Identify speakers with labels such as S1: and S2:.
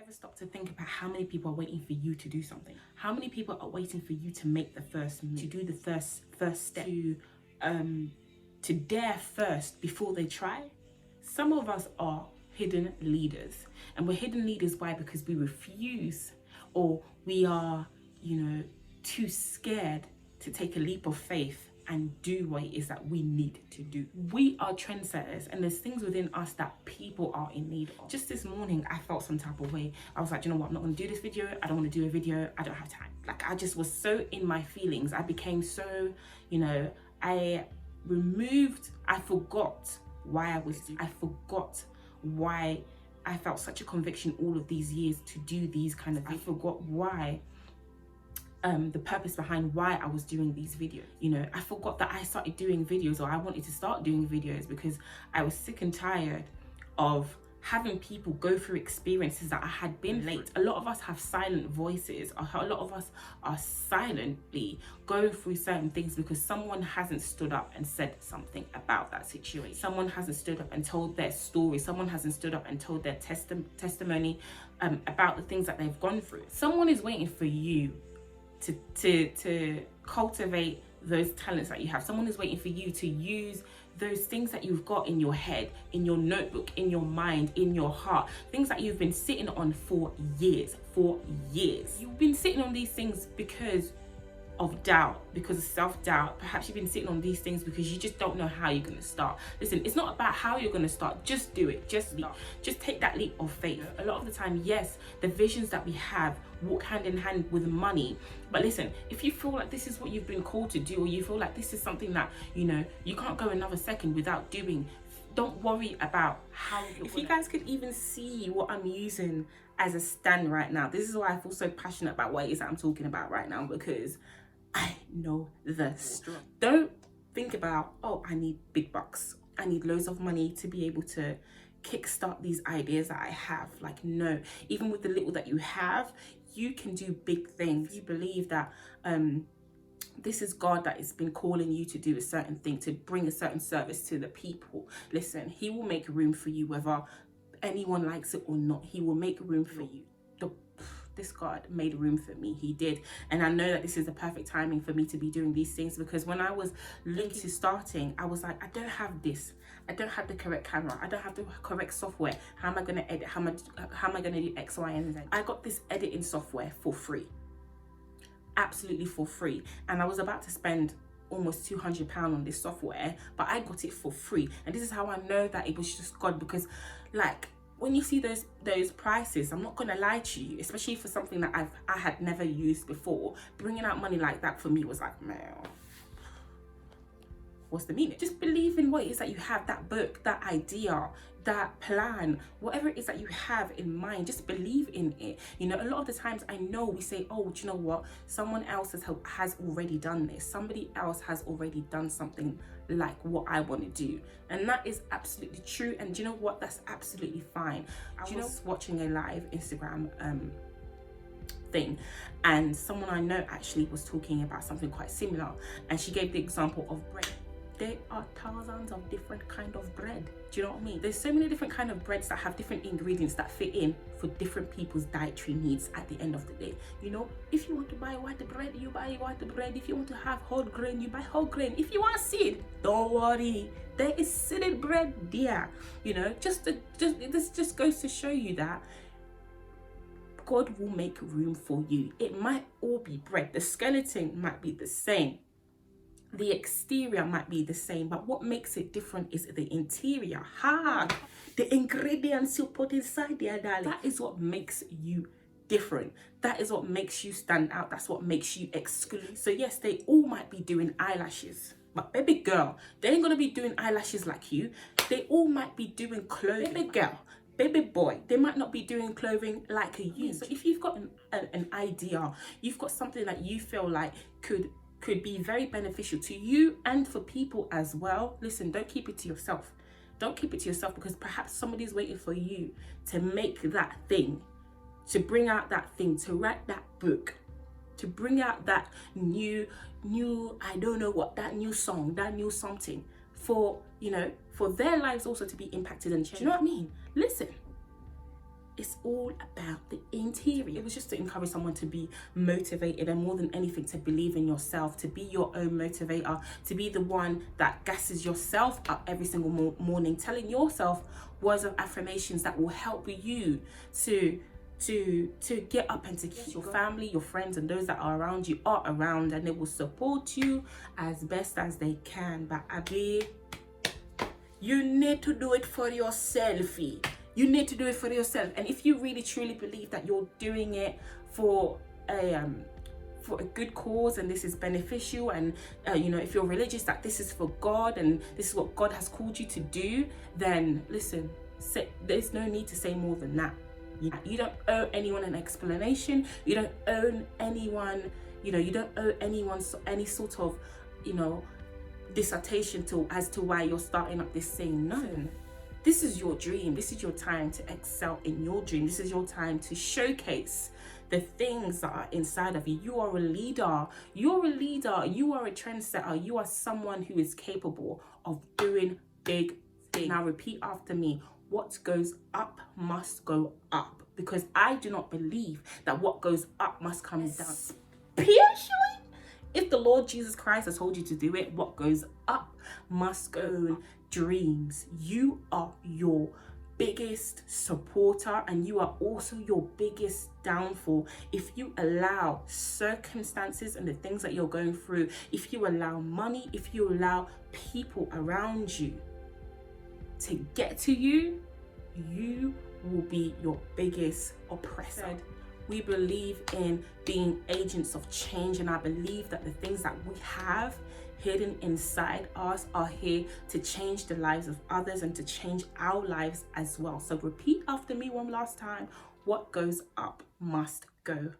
S1: ever stop to think about how many people are waiting for you to do something? How many people are waiting for you to make the first move, to do the first step, to dare first before they try? Some of us are hidden leaders, and we're hidden leaders. Why? Because we refuse, or we are, too scared to take a leap of faith and do what it is that we need to do. We are trendsetters, and there's things within us that people are in need of. Just this morning, I felt some type of way. I was like, you know what, I'm not gonna do this video. I don't wanna do a video, I don't have time. Like, I just was so in my feelings. I became so, I forgot why I forgot why I felt such a conviction all of these years to do these kind of, I forgot why, the purpose behind why I was doing these videos. I forgot that I started doing videos, or I wanted to start doing videos because I was sick and tired of having people go through experiences that I had been late. A lot of us have silent voices. A lot of us are silently going through certain things because someone hasn't stood up and said something about that situation. Someone hasn't stood up and told their story. Someone hasn't stood up and told their testimony about the things that they've gone through. Someone is waiting for you to cultivate those talents that you have. Someone is waiting for you to use those things that you've got in your head, in your notebook, in your mind, in your heart, things that you've been sitting on for years. You've been sitting on these things because of doubt, because of self-doubt. Perhaps you've been sitting on these things because you just don't know how you're going to start. Listen, it's not about how you're going to start. Just do it. Just take that leap of faith. A lot of the time, yes, the visions that we have walk hand in hand with money. But listen, if you feel like this is what you've been called to do, or you feel like this is something that, you can't go another second without doing, don't worry about how if you guys could even see what I'm using as a stand right now. This is why I feel so passionate about what it is that I'm talking about right now, because I know the struggle. Don't think about, oh, I need big bucks, I need loads of money to be able to kickstart these ideas that I have. Like, no, even with the little that you have, you can do big things. You believe that this is God that has been calling you to do a certain thing, to bring a certain service to the people. Listen, he will make room for you, whether anyone likes it or not. He will make room for you. This God made room for me. He did. And I know that this is the perfect timing for me to be doing these things, because when I was looking to starting, I was like, I don't have this. I don't have the correct camera. I don't have the correct software. How am I going to edit? How am I going to do X, Y, and Z? I got this editing software for free. Absolutely for free. And I was about to spend almost £200 on this software, but I got it for free. And this is how I know that it was just God, because like, when you see those prices, I'm not gonna lie to you, especially for something that I had never used before, bringing out money like that for me was like, man, what's the meaning? Just believe in what it is that you have, that book, that idea, that plan, whatever it is that you have in mind, just believe in it. A lot of the times I know we say, oh, do you know what? Someone else has already done this. Somebody else has already done something like what I want to do. And that is absolutely true. And do you know what? That's absolutely fine. I was watching a live Instagram thing, and someone I know actually was talking about something quite similar, and she gave the example of bread. There are thousands of different kind of bread. Do you know what I mean? There's so many different kind of breads that have different ingredients that fit in for different people's dietary needs at the end of the day. If you want to buy white bread, you buy white bread. If you want to have whole grain, you buy whole grain. If you want seed, don't worry. There is seeded bread there. This just goes to show you that God will make room for you. It might all be bread. The skeleton might be the same. The exterior might be the same, but what makes it different is the interior. The ingredients you put inside there, darling. That is what makes you different. That is what makes you stand out. That's what makes you exclusive. So yes, they all might be doing eyelashes, but baby girl, they ain't gonna be doing eyelashes like you. They all might be doing clothing. Baby girl, baby boy, they might not be doing clothing like you. So if you've got an idea, you've got something that you feel like could be very beneficial to you and for people as well, listen, don't keep it to yourself. Don't keep it to yourself, because perhaps somebody's waiting for you to make that thing, to bring out that thing, to write that book, to bring out that new I don't know what, that new song, that new something, for their lives also to be impacted and changed. Do you know what I mean? Listen, It's all about the interior. It was just to encourage someone to be motivated, and more than anything, to believe in yourself, to be your own motivator, to be the one that gasses yourself up every single morning, telling yourself words of affirmations that will help you to get up and to keep your family, your friends, and those that are around you are around, and they will support you as best as they can. But Abby, you need to do it for yourself. You need to do it for yourself. And if you really truly believe that you're doing it for a good cause, and this is beneficial, and you know, if you're religious, that this is for God and this is what God has called you to do, then listen, there's no need to say more than that. You don't owe anyone an explanation. You don't owe anyone, you know, you don't owe anyone any sort of, you know, dissertation as to why you're starting up this thing. No. This is your dream. This is your time to excel in your dream. This is your time to showcase the things that are inside of you. You are a leader. You're a leader. You are a trendsetter. You are someone who is capable of doing big things. Now repeat after me. What goes up must go up. Because I do not believe that what goes up must come down. Especially if the Lord Jesus Christ has told you to do it, what goes up must go. Dreams. You are your biggest supporter, and you are also your biggest downfall. If you allow circumstances and the things that you're going through, if you allow money, if you allow people around you to get to you, you will be your biggest oppressor. We believe in being agents of change, and I believe that the things that we have hidden inside us are here to change the lives of others and to change our lives as well. So repeat after me one last time. What goes up must go